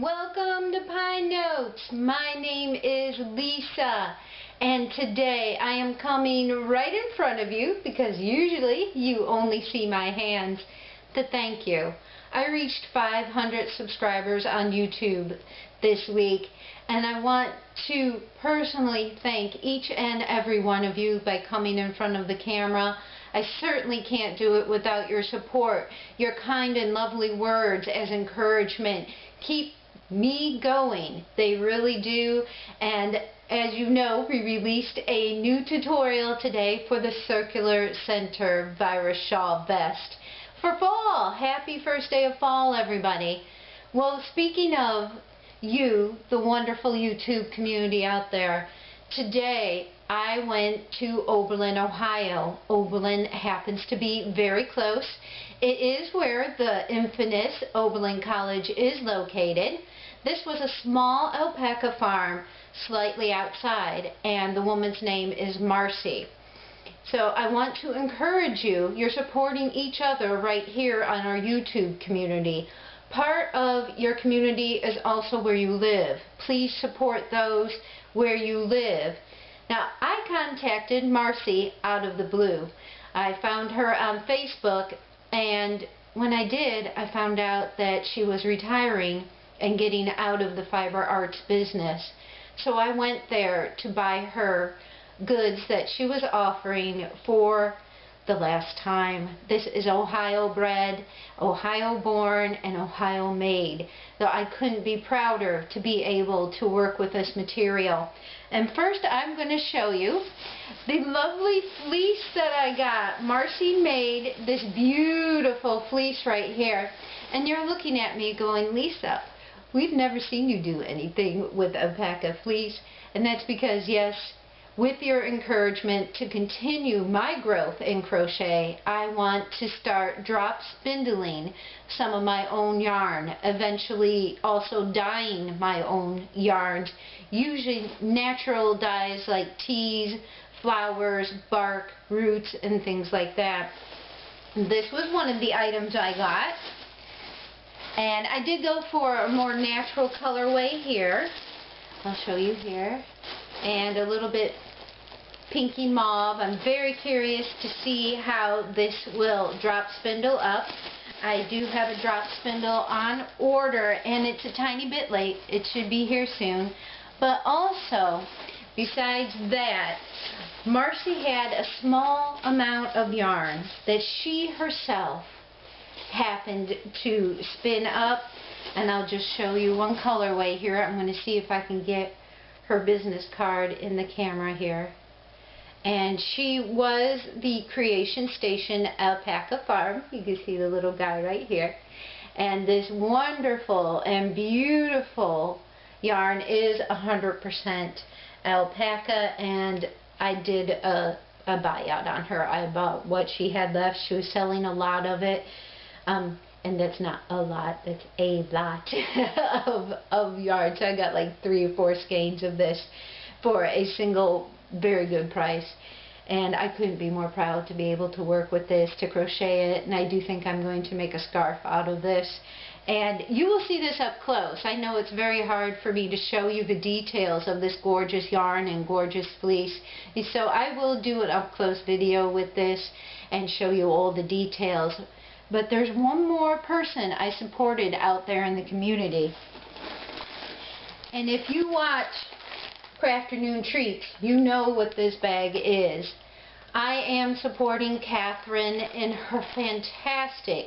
Welcome to Pine Notes. My name is Lisa, and today I am coming right in front of you, because usually you only see my hands, to thank you. I reached 500 subscribers on YouTube this week, and I want to personally thank each and every one of you by coming in front of the camera. I certainly can't do it without your support. Your kind and lovely words as encouragement keep me going. They really do. And as you know, we released a new tutorial today for the circular center virus shawl vest for fall. Happy first day of fall, everybody. Well, speaking of you, the wonderful YouTube community out there, today I went to Oberlin, Ohio. Oberlin happens to be very close. It is where the infamous Oberlin College is located. This was a small alpaca farm slightly outside, and the woman's name is Marcee. So I want to encourage you. You're supporting each other right here on our YouTube community. Part of your community is also where you live. Please support those where you live. Now, I contacted Marcee out of the blue. I found her on Facebook, and when I did, I found out that she was retiring and getting out of the fiber arts business. So I went there to buy her goods that she was offering for the last time. This is Ohio bred, Ohio born, and Ohio made. Though I couldn't be prouder to be able to work with this material. And first I'm going to show you the lovely fleece that I got. Marcee made this beautiful fleece right here. And you're looking at me going, Lisa, we've never seen you do anything with alpaca fleece. And that's because, yes, with your encouragement to continue my growth in crochet, I want to start drop spindling some of my own yarn, eventually also dyeing my own yarns, using natural dyes like teas, flowers, bark, roots, and things like that. This was one of the items I got, and I did go for a more natural colorway here. I'll show you here. And a little bit pinky mauve. I'm very curious to see how this will drop spindle up. I do have a drop spindle on order, and it's a tiny bit late. It should be here soon. But also, besides that, Marcee had a small amount of yarn that she herself happened to spin up, and I'll just show you one colorway here. I'm going to see if I can get her business card in the camera here. And she was the Creation Station Alpaca Farm. You can see the little guy right here. And this wonderful and beautiful yarn is 100% alpaca, and I did a buyout on her. I bought what she had left. She was selling a lot of it. And that's not a lot, that's a lot of yarn. So I got like 3 or 4 skeins of this for a single very good price. And I couldn't be more proud to be able to work with this, to crochet it, and I do think I'm going to make a scarf out of this. And you will see this up close. I know it's very hard for me to show you the details of this gorgeous yarn and gorgeous fleece. And so I will do an up close video with this and show you all the details. But there's one more person I supported out there in the community. And if you watch Crafternoon Treats, you know what this bag is. I am supporting Catherine in her fantastic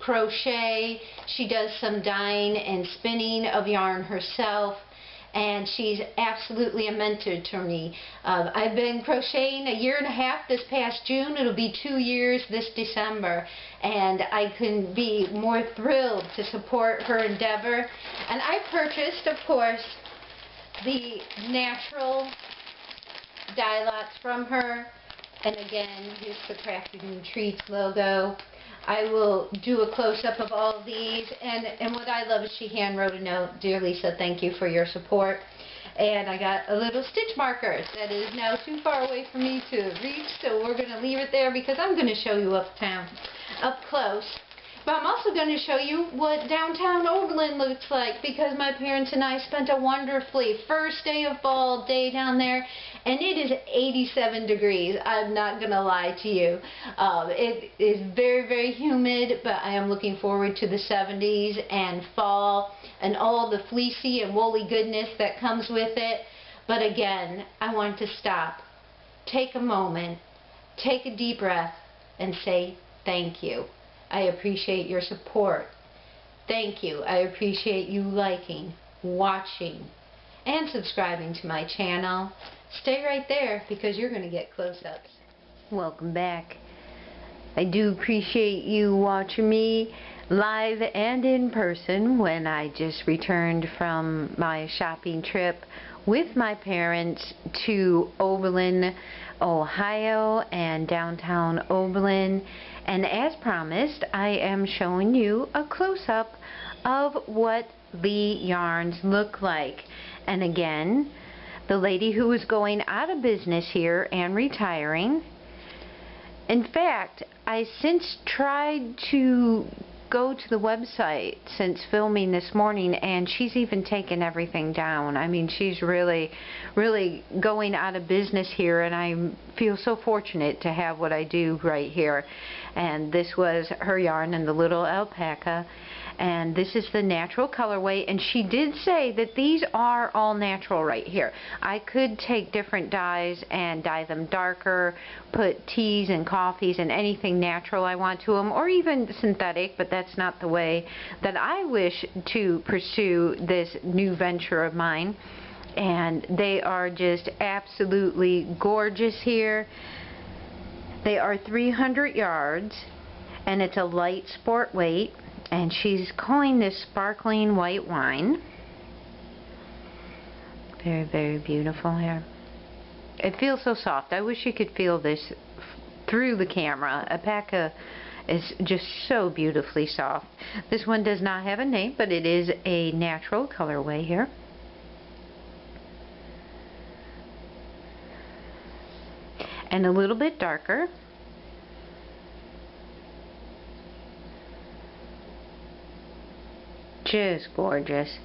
crochet. She does some dyeing and spinning of yarn herself, and she's absolutely a mentor to me. I've been crocheting 1.5 years this past June. It'll be 2 years this December, and I couldn't be more thrilled to support her endeavor. And I purchased, of course, the natural dye lots from her, and again, here's the Crafternoon Treats logo. I will do a close-up of all of these, and what I love is she hand wrote a note. Dear Lisa, thank you for your support. And I got a little stitch marker that is now too far away for me to reach, so we're going to leave it there because I'm going to show you up close But I'm also going to show you what downtown Oberlin looks like, because my parents and I spent a wonderfully first day of fall day down there, and it is 87 degrees. I'm not going to lie to you. It is very, very humid, but I am looking forward to the 70s and fall and all the fleecy and woolly goodness that comes with it. But again, I want to stop, take a moment, take a deep breath, and say thank you. I appreciate your support. Thank you. I appreciate you liking, watching, and subscribing to my channel. Stay right there because you're going to get close-ups. Welcome back. I do appreciate you watching me live and in person when I just returned from my shopping trip with my parents to Oberlin, Ohio, and downtown Oberlin. And as promised, I am showing you a close-up of what the yarns look like. And again, the lady who is going out of business here and retiring. In fact, I since tried to go to the website since filming this morning, and she's even taken everything down. I mean, she's really going out of business here, and I feel so fortunate to have what I do right here. And this was her yarn in the little alpaca, and this is the natural colorway, and she did say that these are all natural right here. I could take different dyes and dye them darker, put teas and coffees and anything natural I want to them, or even synthetic, but that's not the way that I wish to pursue this new venture of mine. And they are just absolutely gorgeous here. They are 300 yards, and it's a light sport weight. And she's calling this sparkling white wine. Very, very beautiful here. It feels so soft. I wish you could feel this through the camera. Alpaca is just so beautifully soft. This one does not have a name, but it is a natural colorway here. And a little bit darker. Just gorgeous.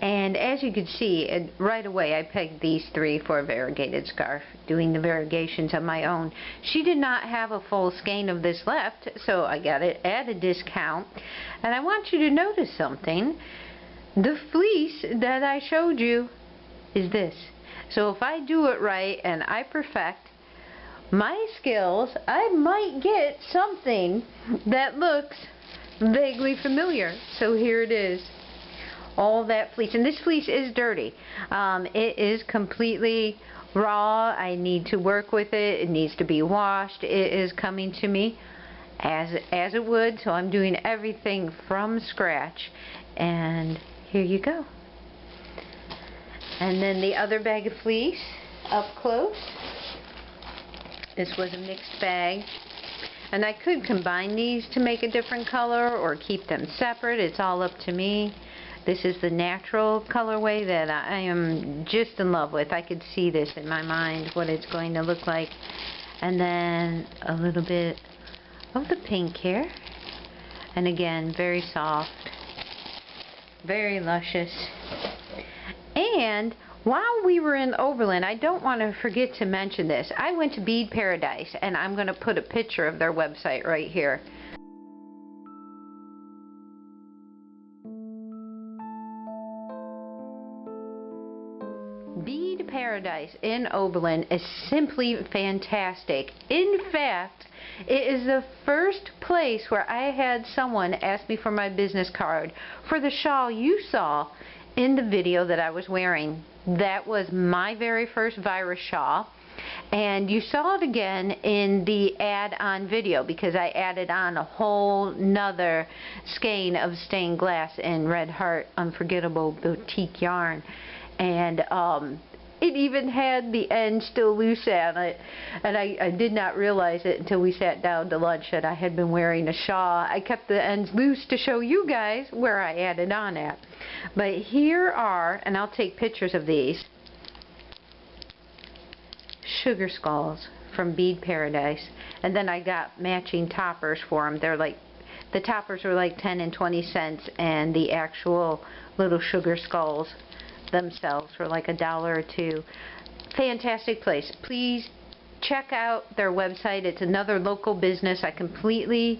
And as you can see, right away I pegged these three for a variegated scarf, doing the variegations on my own. She did not have a full skein of this left, so I got it at a discount. And I want you to notice something. The fleece that I showed you is this. So if I do it right and I perfect my skills, I might get something that looks vaguely familiar. So here it is, all that fleece, and this fleece is dirty. It is completely raw. I need to work with it. It needs to be washed. It is coming to me as it would, so I'm doing everything from scratch. And here you go. And then the other bag of fleece up close. This was a mixed bag. And I could combine these to make a different color or keep them separate. It's all up to me. This is the natural colorway that I am just in love with. I could see this in my mind, what it's going to look like. And then a little bit of the pink here. And again, very soft, very luscious. And while we were in Oberlin, I don't want to forget to mention this. I went to Bead Paradise, and I'm going to put a picture of their website right here. Bead Paradise in Oberlin is simply fantastic. In fact, it is the first place where I had someone ask me for my business card for the shawl you saw in the video that I was wearing. That was my very first virus shawl, and you saw it again in the add-on video because I added on a whole nother skein of stained glass in Red Heart Unforgettable Boutique yarn, and it even had the end still loose on it, and I did not realize it until we sat down to lunch that I had been wearing a shawl. I kept the ends loose to show you guys where I added on at. But here are, and I'll take pictures of these, sugar skulls from Bead Paradise. And then I got matching toppers for them. They're like The toppers were like 10 and 20 cents, and the actual little sugar skulls themselves were like $1 or $2. Fantastic place. Please check out their website. It's another local business I completely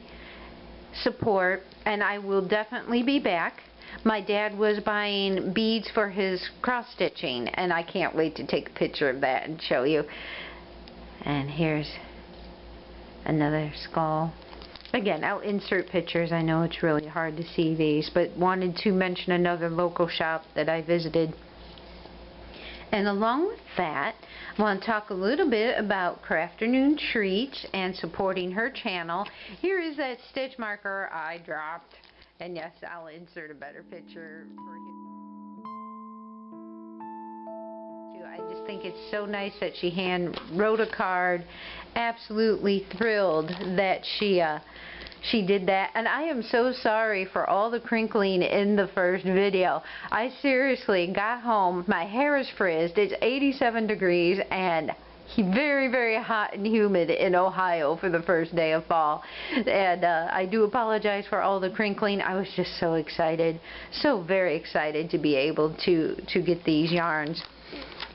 support, and I will definitely be back. My dad was buying beads for his cross stitching, and I can't wait to take a picture of that and show you. And here's another skull. Again, I'll insert pictures. I know it's really hard to see these, but wanted to mention another local shop that I visited. And along with that, I want to talk a little bit about Crafternoon treats and supporting her channel. Here is that stitch marker I dropped. And yes, I'll insert a better picture for you. I just think it's so nice that she hand wrote a card. Absolutely thrilled that she did that. And I am so sorry for all the crinkling in the first video. I seriously got home, my hair is frizzed, it's 87 degrees and very, very hot and humid in Ohio for the first day of fall. And I do apologize for all the crinkling. I was just so excited, so very excited to be able to get these yarns.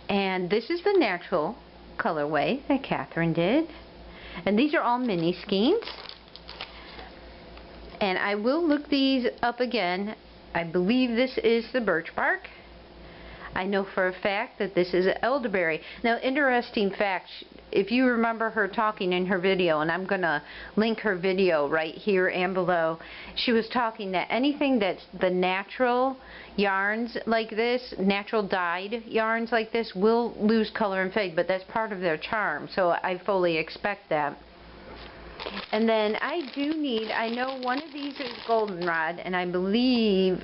And this is the natural colorway that Catherine did. And these are all mini skeins. And I will look these up again. I believe this is the birch bark. I know for a fact that this is elderberry. Now, interesting fact, if you remember her talking in her video, and I'm going to link her video right here and below, she was talking that anything that's the natural yarns like this, natural dyed yarns like this, will lose color and fade, but that's part of their charm, so I fully expect that. And then I know one of these is goldenrod, and I believe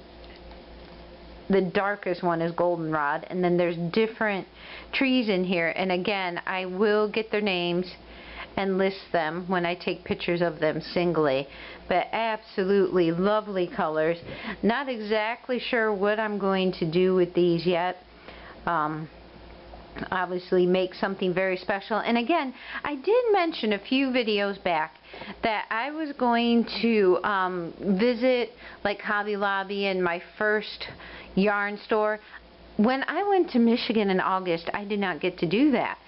the darkest one is goldenrod, and then there's different trees in here, and again, I will get their names and list them when I take pictures of them singly. But absolutely lovely colors. Not exactly sure what I'm going to do with these yet. Obviously make something very special. And again, I did mention a few videos back that I was going to visit like Hobby Lobby and my first yarn store. When I went to Michigan in August, I did not get to do that.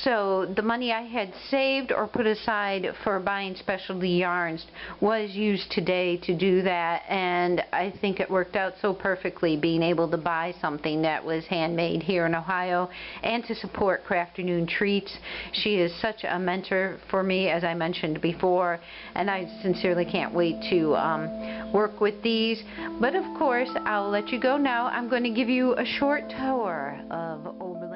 So the money I had saved or put aside for buying specialty yarns was used today to do that, and I think it worked out so perfectly being able to buy something that was handmade here in Ohio and to support Crafternoon Treats. She is such a mentor for me, as I mentioned before, and I sincerely can't wait to work with these. But of course, I'll let you go now. I'm going to give you a short tour of Oberlin.